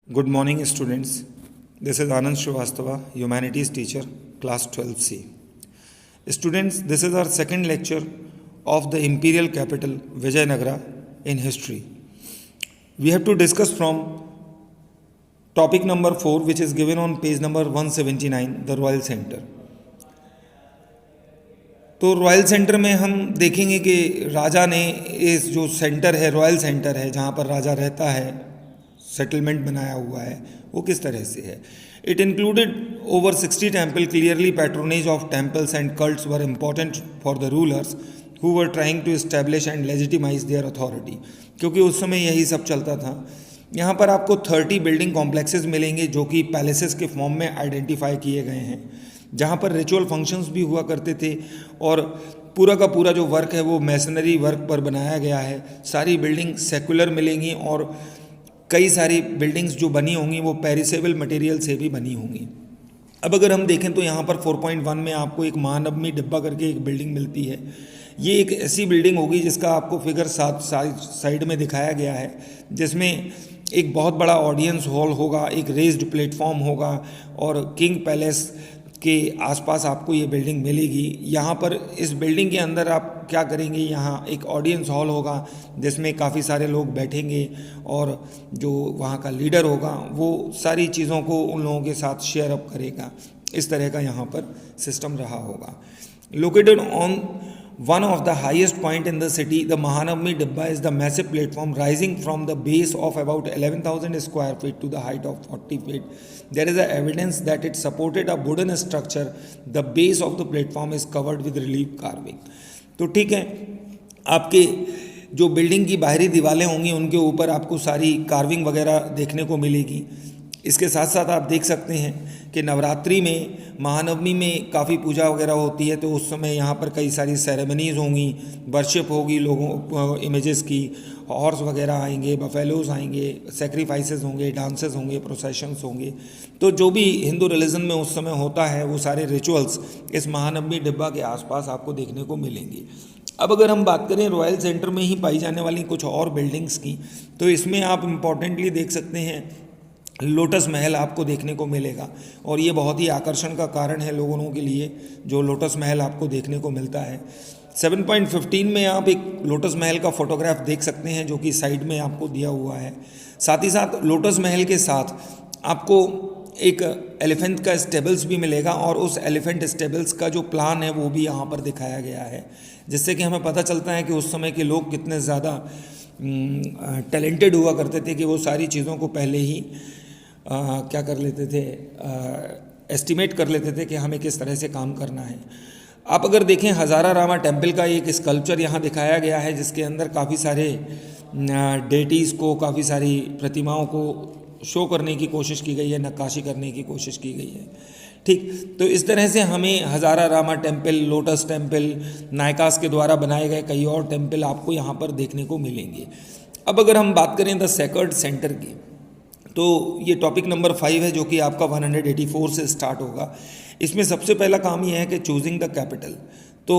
Good morning, students. This is Anand Srivastava, Humanities teacher, class 12C. Students, this is our second lecture of the imperial capital, Vijayanagara, in history. We have to discuss from topic number 4, which is given on page number 179, the Royal Center. तो royal centre में हम देखेंगे कि राजा ने इस जो centre है, royal centre है, जहाँ पर राजा रहता है, सेटलमेंट बनाया हुआ है, वो किस तरह से है. It included over 60 temple. Clearly patronage of temples and cults were important for the rulers who were trying to establish and legitimise their authority. क्योंकि उस समय यही सब चलता था. यहाँ पर आपको 30 बिल्डिंग कॉम्प्लेक्सेस मिलेंगे जो कि पैलेसेस के फॉर्म में आइडेंटिफाई किए गए हैं, जहाँ पर रिचुअल फंक्शंस भी हुआ करते थे. और पूरा का पूरा जो वर्क है वो मैसनरी वर्क पर बनाया गया है. सारी बिल्डिंग सेकुलर मिलेंगी और कई सारी बिल्डिंग्स जो बनी होंगी वो पेरिसेबल मटेरियल से भी बनी होंगी. अब अगर हम देखें तो यहाँ पर 4.1 में आपको एक महानवमी डिब्बा करके एक बिल्डिंग मिलती है. ये एक ऐसी बिल्डिंग होगी जिसका आपको फिगर 7 साइड में दिखाया गया है, जिसमें एक बहुत बड़ा ऑडियंस हॉल होगा, एक रेज्ड प्लेटफॉर्म होगा और किंग पैलेस के आसपास आपको ये बिल्डिंग मिलेगी. यहाँ पर इस बिल्डिंग के अंदर आप क्या करेंगे, यहाँ एक ऑडियंस हॉल होगा जिसमें काफ़ी सारे लोग बैठेंगे और जो वहाँ का लीडर होगा वो सारी चीज़ों को उन लोगों के साथ शेयर अप करेगा. इस तरह का यहाँ पर सिस्टम रहा होगा. Located on one of the highest point in the city, the Mahanavami Dibba is the massive platform rising from the base of about 11,000 square feet to the height of 40 feet. There is a evidence that it supported a wooden structure. The base of the platform is covered with relief carving. तो ठीक है, आपके जो building की बाहरी दीवारें होंगी उनके ऊपर आपको सारी कार्विंग वगैरह देखने को मिलेगी. इसके साथ साथ आप देख सकते हैं कि नवरात्रि में, महानवमी में काफ़ी पूजा वगैरह होती है, तो उस समय यहाँ पर कई सारी सेरेमनीज़ होंगी, वर्शिप होगी, लोगों इमेजेस की, हॉर्स वगैरह आएंगे, बफेलोज आएंगे, सेक्रीफाइसेस होंगे, डांसेस होंगे, प्रोसेशंस होंगे. तो जो भी हिंदू रिलीजन में उस समय होता है वो सारे रिचुअल्स इस महानवमी डिब्बा के आसपास आपको देखने को मिलेंगे. अब अगर हम बात करें रॉयल सेंटर में ही पाई जाने वाली कुछ और बिल्डिंग्स की, तो इसमें आप इम्पॉर्टेंटली देख सकते हैं लोटस महल आपको देखने को मिलेगा. और ये बहुत ही आकर्षण का कारण है लोगों के लिए, जो लोटस महल आपको देखने को मिलता है. 7.15 में आप एक लोटस महल का फोटोग्राफ देख सकते हैं जो कि साइड में आपको दिया हुआ है. साथ ही साथ लोटस महल के साथ आपको एक एलिफेंट का स्टेबल्स भी मिलेगा और उस एलिफेंट स्टेबल्स का जो प्लान है वो भी यहाँ पर दिखाया गया है, जिससे कि हमें पता चलता है कि उस समय के लोग कितने ज़्यादा टैलेंटेड हुआ करते थे कि वो सारी चीज़ों को पहले ही क्या कर लेते थे, एस्टिमेट कर लेते थे कि हमें किस तरह से काम करना है. आप अगर देखें हज़ारा रामा टेम्पल का एक स्कल्पचर यहाँ दिखाया गया है, जिसके अंदर काफ़ी सारे डेटीज़ को, काफ़ी सारी प्रतिमाओं को शो करने की कोशिश की गई है, नक्काशी करने की कोशिश की गई है. ठीक, तो इस तरह से हमें हज़ारा रामा टेम्पल, लोटस टेम्पल, नायकास के द्वारा बनाए गए कई और टेम्पल आपको यहाँ पर देखने को मिलेंगे. अब अगर हम बात करें द सेक्रेड सेंटर की, तो ये टॉपिक नंबर 5 है जो कि आपका 184 से स्टार्ट होगा. इसमें सबसे पहला काम ये है कि चूजिंग द कैपिटल. तो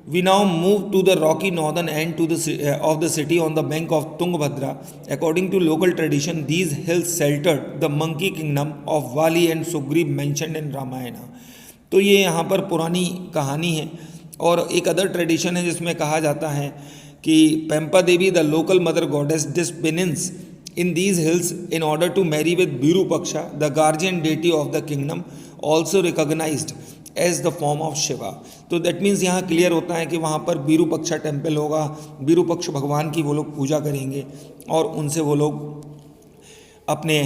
we now move to the rocky northern end to the of the city on the bank of Tungabhadra. According to local tradition these hills sheltered the monkey kingdom of Vali and Sugriva mentioned in Ramayana. तो ये यहाँ पर पुरानी कहानी है. और एक other tradition है जिसमें कहा जाता है कि Pampa Devi the local mother goddess did penance in these hills in order to marry with Virupaksha, the guardian deity of the kingdom, also recognized as the form of Shiva. तो दैट मीन्स यहाँ clear होता है कि वहाँ पर विरूपक्षा टेम्पल होगा, विरूपक्ष भगवान की वो लोग पूजा करेंगे और उनसे वो लोग अपने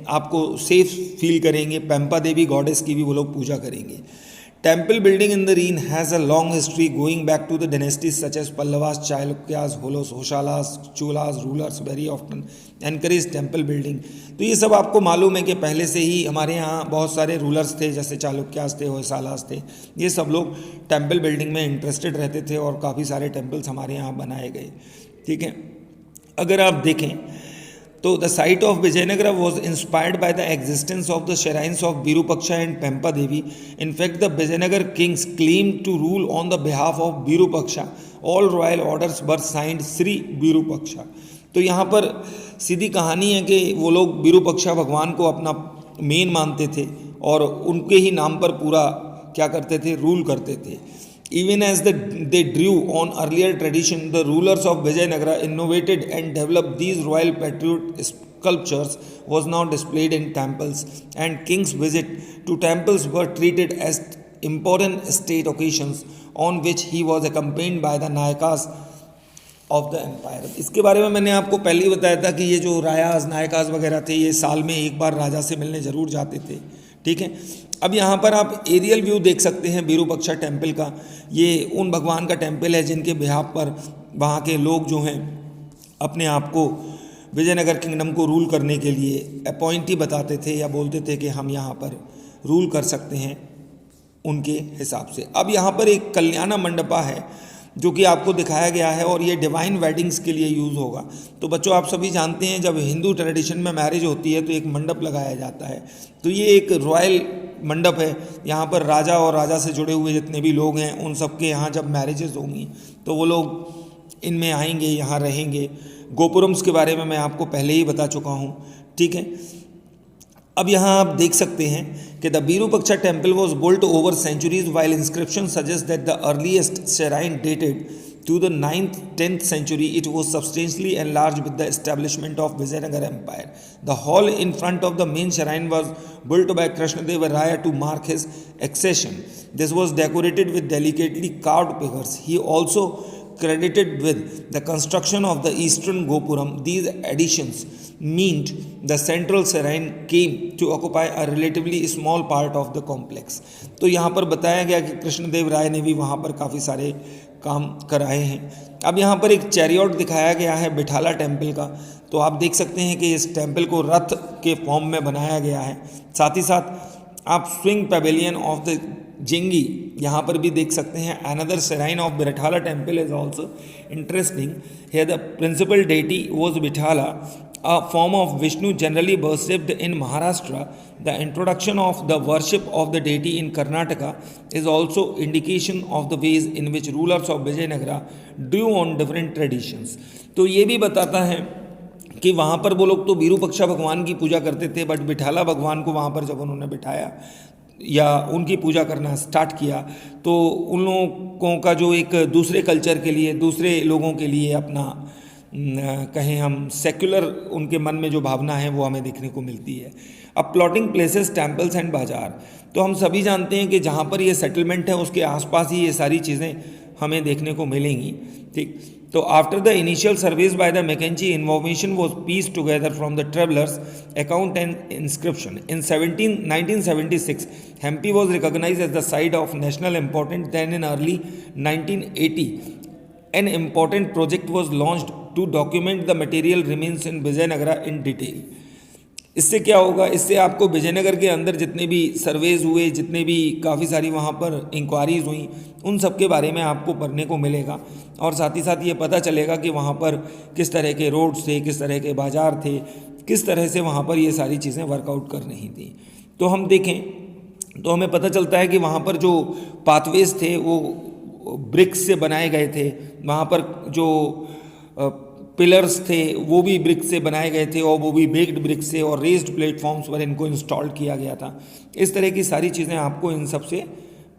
आप को सेफ फील करेंगे. पेम्पा देवी गॉडेस की भी वो लोग पूजा करेंगे. Temple building in the region has a long history going back to the dynasties such as Pallavas, Chalukyas, Holos, Hoshalas, Cholas. Rulers very often encouraged temple building. तो ये सब आपको मालूम है कि पहले से ही हमारे यहाँ बहुत सारे रूलर्स थे, जैसे चालुक्यास थे, होयसालास थे. ये सब लोग टेम्पल बिल्डिंग में इंटरेस्टेड रहते थे और काफ़ी सारे टेम्पल्स हमारे यहाँ बनाए गए. ठीक है, अगर आप देखें तो the site of Vijayanagara was inspired by the existence of the shrines of Virupaksha and Pempa Devi. In fact, the Vijayanagar kings claimed to rule on the behalf of Virupaksha. All royal orders were signed Sri Virupaksha. तो यहाँ पर सीधी कहानी है कि वो लोग विरूपक्षा भगवान को अपना मेन मानते थे और उनके ही नाम पर पूरा क्या करते थे, रूल करते थे. Even as they drew on earlier tradition, the rulers of Vijayanagara innovated and developed these royal patriot sculptures was now displayed in temples, and kings' visit to temples were treated as important state occasions on which he was accompanied by the nayakas of the empire. इसके बारे में मैंने आपको पहले ही बताया था कि ये जो रायाज नायकाज वगैरह थे ये साल में एक बार राजा से मिलने ज़रूर जाते थे. ठीक है. अब यहाँ पर आप एरियल व्यू देख सकते हैं विरूपक्षा टेम्पल का. ये उन भगवान का टेम्पल है जिनके बिहाफ पर वहाँ के लोग जो हैं अपने आप को विजयनगर किंगडम को रूल करने के लिए अपॉइंटी बताते थे या बोलते थे कि हम यहाँ पर रूल कर सकते हैं उनके हिसाब से. अब यहाँ पर एक कल्याणा मंडपा है जो कि आपको दिखाया गया है और ये डिवाइन वेडिंग्स के लिए यूज़ होगा. तो बच्चों आप सभी जानते हैं जब हिंदू ट्रेडिशन में मैरिज होती है तो एक मंडप लगाया जाता है. तो ये एक रॉयल मंडप है. यहाँ पर राजा और राजा से जुड़े हुए जितने भी लोग हैं उन सब के यहाँ जब मैरिजेस होंगी तो वो लोग इनमें आएंगे, यहाँ रहेंगे. गोपुरम्स के बारे में मैं आपको पहले ही बता चुका हूँ. ठीक है. अब यहाँ आप देख सकते हैं कि the Virupaksha temple was built over centuries while inscription suggest that the earliest shrine dated to the 9th-10th century. It was substantially enlarged with the establishment of Vijayanagar Empire. The hall in front of the main shrine was built by Krishnadeva Raya to mark his accession. This was decorated with delicately carved figures. He also credited with the construction of the eastern Gopuram. These additions meant the central shrine came to occupy a relatively small part of the complex. तो यहाँ पर बताया गया कि कृष्णदेव राय ने भी वहाँ पर काफ़ी सारे काम कराए हैं. अब यहाँ पर एक चैरियट दिखाया गया है बिठाला टेम्पल का. तो आप देख सकते हैं कि इस टेम्पल को रथ के फॉर्म में बनाया गया है. साथ ही साथ आप स्विंग पेवेलियन ऑफ द जिंगी यहाँ पर भी देख सकते हैं. Another shrine of Vitthala temple is also interesting. Here the principal deity was Vitthala, a form of Vishnu generally worshipped in Maharashtra. The introduction of the worship of the deity in Karnataka is also indication of the ways in which rulers of Vijayanagara drew on different traditions. तो ये भी बताता है कि वहाँ पर वो लोग तो विरूपक्षा भगवान की पूजा करते थे, बट बिठाला भगवान को वहाँ पर जब उन्होंने बिठाया या उनकी पूजा करना स्टार्ट किया तो उन लोगों का जो एक दूसरे कल्चर के लिए, दूसरे लोगों के लिए अपना कहें हम सेक्युलर उनके मन में जो भावना है वो हमें देखने को मिलती है. अब प्लॉटिंग प्लेसेस, टेम्पल्स एंड बाजार, तो हम सभी जानते हैं कि जहाँ पर ये सेटलमेंट है उसके आसपास ही ये सारी चीज़ें हमें देखने को मिलेंगी. ठीक. तो after the initial service by the Mackenzie, information was piece together from the travellers account and inscription. In 1976 Hampi was recognise as the site of national important. Then in early 1980 an important project was launched to document the material remains in Vijayanagara in detail. इससे क्या होगा, इससे आपको विजयनगर के अंदर जितने भी surveys हुए, जितने भी काफ़ी सारी वहाँ पर इंक्वायरीज हुई, उन सब के बारे में आपको पढ़ने को मिलेगा. और साथ ही साथ ये पता चलेगा कि वहाँ पर किस तरह के रोड्स थे, किस तरह के बाज़ार थे, किस तरह से वहाँ पर ये सारी चीज़ें वर्कआउट कर रही थी. तो हम देखें तो हमें पता चलता है कि वहाँ पर जो पाथवेज थे वो ब्रिक्स से बनाए गए थे. वहाँ पर जो पिलर्स थे वो भी ब्रिक से बनाए गए थे और वो भी बेक्ड ब्रिक से, और रेज्ड प्लेटफॉर्म्स पर इनको इंस्टॉल किया गया था. इस तरह की सारी चीज़ें आपको इन सब से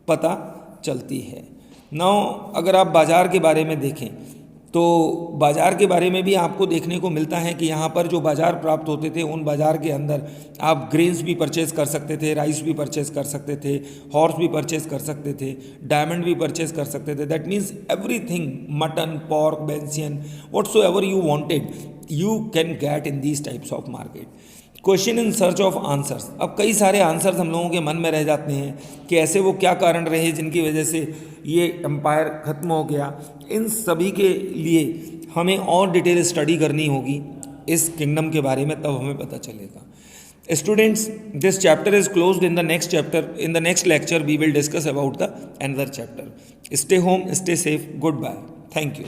पता चलती है. नाउ अगर आप बाज़ार के बारे में देखें तो बाज़ार के बारे में भी आपको देखने को मिलता है कि यहाँ पर जो बाज़ार प्राप्त होते थे उन बाज़ार के अंदर आप ग्रेन्स भी परचेज़ कर सकते थे, राइस भी परचेज़ कर सकते थे, हॉर्स भी परचेज़ कर सकते थे, डायमंड भी परचेज़ कर सकते थे. That means everything, mutton, pork, venison, whatsoever you wanted you can get in these types of market. Question in search of answers. अब कई सारे आंसर्स हम लोगों के मन में रह जाते हैं कि ऐसे वो क्या कारण रहे जिनकी वजह से ये एम्पायर ख़त्म हो गया. इन सभी के लिए हमें और डिटेल स्टडी करनी होगी इस किंगडम के बारे में, तब हमें पता चलेगा. Students, this chapter is closed. In the next chapter, in the next lecture we will discuss about the another chapter. Stay home, stay safe, goodbye, thank you.